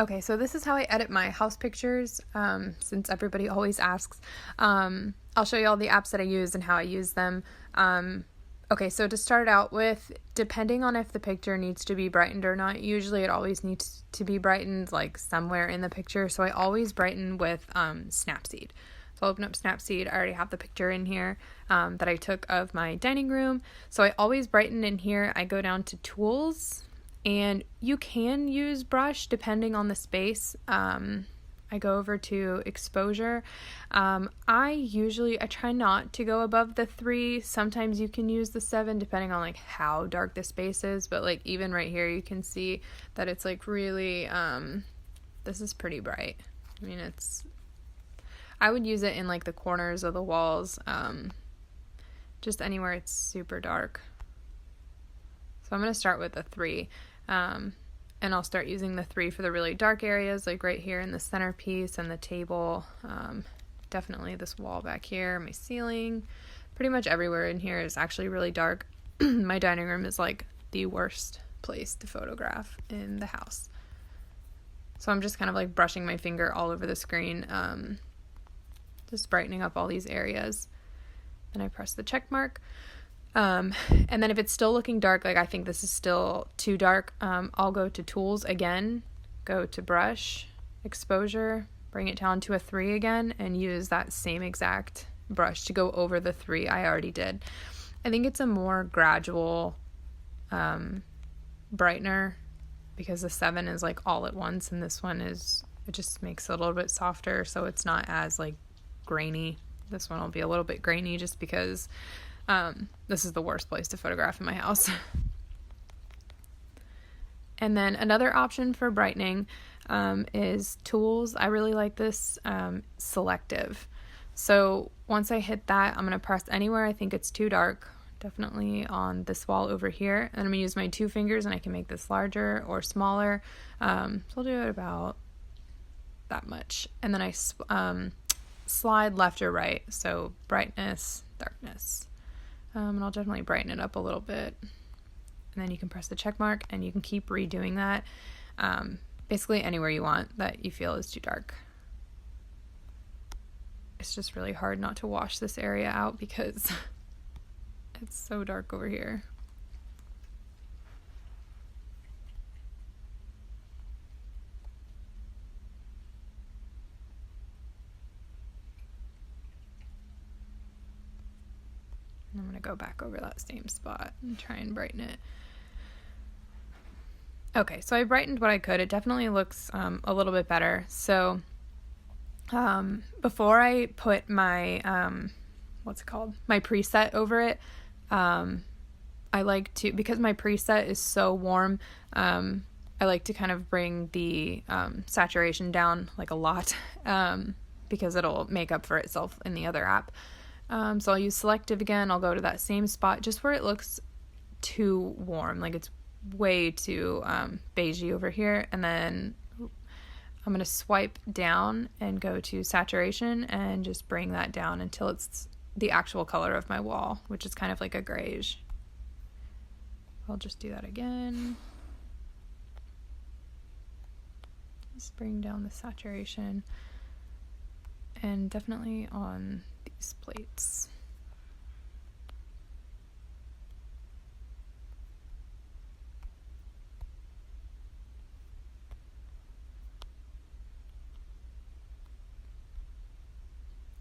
Okay, so this is how I edit my house pictures, since everybody always asks. I'll show you all the apps that I use and how I use them. Okay, so to start out with, depending on if the picture needs to be brightened or not, usually it always needs to be brightened like somewhere in the picture, so I always brighten with Snapseed. So I'll open up Snapseed. I already have the picture in here that I took of my dining room, so I always brighten in here. I go down to Tools, and you can use brush depending on the space. I go over to exposure. I try not to go above the 3. Sometimes you can use the 7 depending on like how dark the space is, but like even right here you can see that it's like really, this is pretty bright. I mean, I would use it in like the corners of the walls, just anywhere it's super dark. So I'm going to start with a 3. And I'll start using the 3 for the really dark areas, like right here in the centerpiece and the table. Definitely this wall back here, my ceiling. Pretty much everywhere in here is actually really dark. My dining room is like the worst place to photograph in the house. So I'm just kind of like brushing my finger all over the screen, just brightening up all these areas. Then I press the check mark. And then if it's still looking dark, like I think this is still too dark, I'll go to Tools again, go to Brush, Exposure, bring it down to a 3 again, and use that same exact brush to go over the 3 I already did. I think it's a more gradual brightener, because the 7 is like all at once, and this one it just makes it a little bit softer, so it's not as like grainy. This one will be a little bit grainy just because this is the worst place to photograph in my house. And then another option for brightening is Tools. I really like this Selective. So once I hit that, I'm going to press anywhere I think it's too dark, definitely on this wall over here. And I'm going to use my 2 fingers, and I can make this larger or smaller. So I'll do it about that much. And then I slide left or right. So brightness, darkness. And I'll definitely brighten it up a little bit. And then you can press the check mark, and you can keep redoing that basically anywhere you want that you feel is too dark. It's just really hard not to wash this area out because it's so dark over here. I'm going to go back over that same spot and try and brighten it. Okay, so I brightened what I could. It definitely looks a little bit better. So before I put my, my preset over it, I like to, because my preset is so warm, I like to kind of bring the saturation down like a lot because it'll make up for itself in the other app. So I'll use Selective again. I'll go to that same spot just where it looks too warm, like it's way too beigey over here, and then I'm going to swipe down and go to saturation and just bring that down until it's the actual color of my wall, which is kind of like a grayish. I'll just do that again. Just bring down the saturation, and definitely on these plates.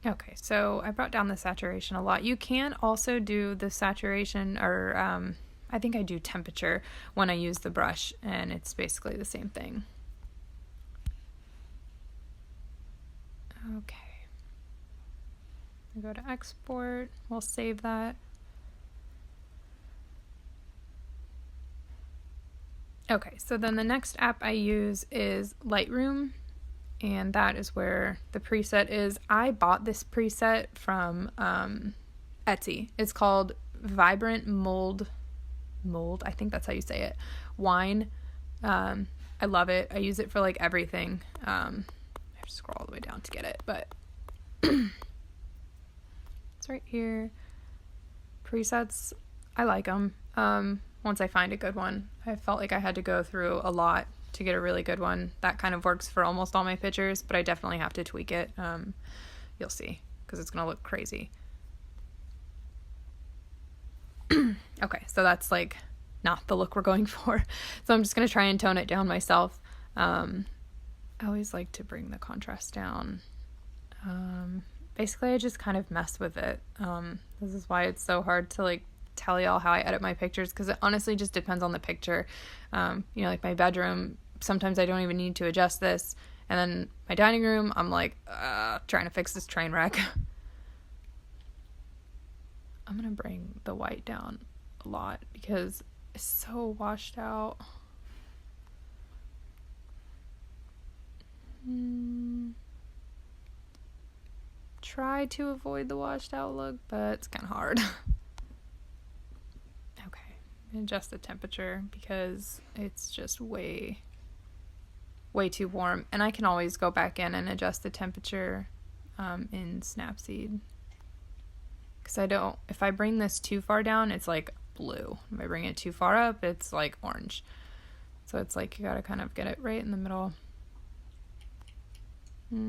Okay, so I brought down the saturation a lot. You can also do the saturation, or I think I do temperature when I use the brush, and it's basically the same thing. Okay. I go to export. We'll save that. Okay, so then the next app I use is Lightroom, and that is where the preset is. I bought this preset from Etsy. It's called Vibrant Mulled, I think that's how you say it, wine. I love it. I use it for like everything. I have to scroll all the way down to get it, but it's right here. Presets, I like them. Once I find a good one. I felt like I had to go through a lot to get a really good one. That kind of works for almost all my pictures, but I definitely have to tweak it. You'll see, because it's going to look crazy. Okay, so that's like not the look we're going for. So I'm just going to try and tone it down myself. I always like to bring the contrast down. Basically, I just kind of mess with it. This is why it's so hard to like tell y'all how I edit my pictures, because it honestly just depends on the picture. Like my bedroom, sometimes I don't even need to adjust this. And then my dining room, I'm like, trying to fix this train wreck. I'm going to bring the white down a lot because it's so washed out. Try to avoid the washed out look, but it's kind of hard. Okay, adjust the temperature because it's just way too warm. And I can always go back in and adjust the temperature in Snapseed. Because if I bring this too far down, it's like blue. If I bring it too far up, it's like orange. So it's like you gotta kind of get it right in the middle. Oh.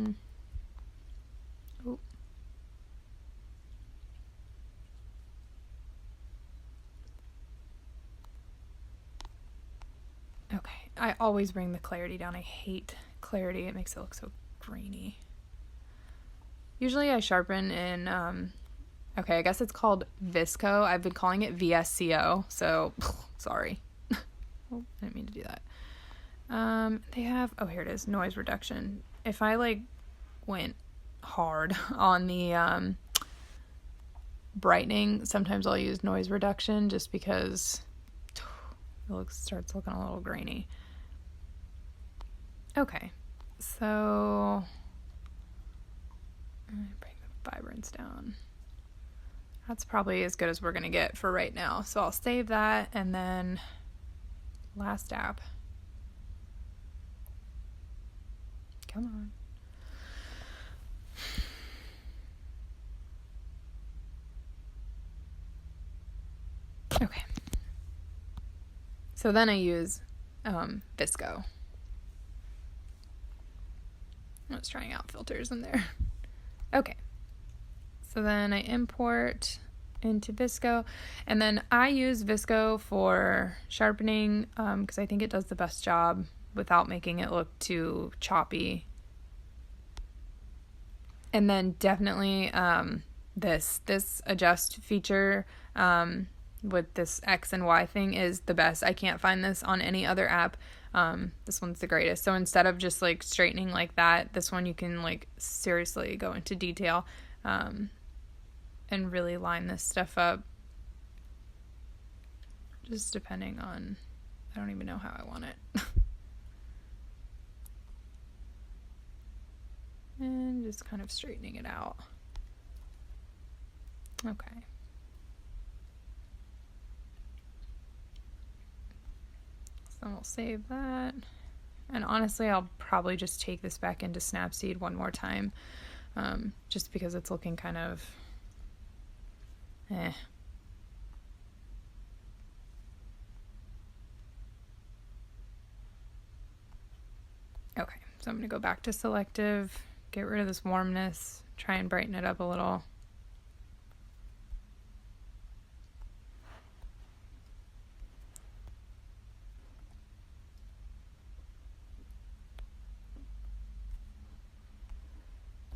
Okay, I always bring the clarity down. I hate clarity. It makes it look so grainy. Usually I sharpen in, okay, I guess it's called Visco. I've been calling it VSCO, so sorry. Oh, I didn't mean to do that. They have, oh, here it is, noise reduction. If I like went hard on the brightening, sometimes I'll use noise reduction just because it starts looking a little grainy. Okay, so I'm gonna bring the vibrance down. That's probably as good as we're gonna get for right now. So I'll save that, and then last app. Come on. Okay. So then I use Visco. I was trying out filters in there. Okay. So then I import into Visco, and then I use Visco for sharpening because I think it does the best job without making it look too choppy. And then definitely this adjust feature with this X and Y thing is the best. I can't find this on any other app. This one's the greatest. So instead of just like straightening like that, this one you can like seriously go into detail and really line this stuff up. Just depending on, I don't even know how I want it. And just kind of straightening it out. Okay. So we'll save that. And honestly, I'll probably just take this back into Snapseed one more time, just because it's looking kind of Okay, so I'm going to go back to selective, get rid of this warmness, try and brighten it up a little.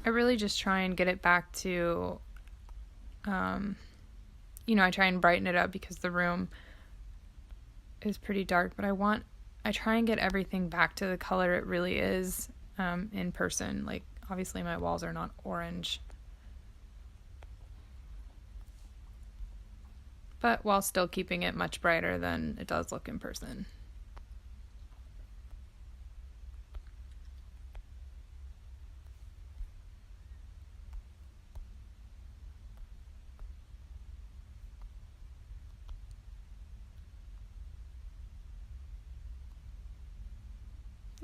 I really just try and get it back to, I try and brighten it up because the room is pretty dark, but I try and get everything back to the color it really is in person. Like, obviously my walls are not orange, but while still keeping it much brighter than it does look in person.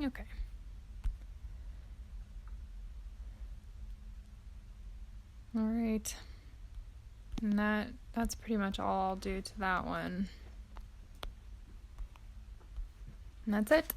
Okay. All right. And that's pretty much all I'll do to that one. And that's it.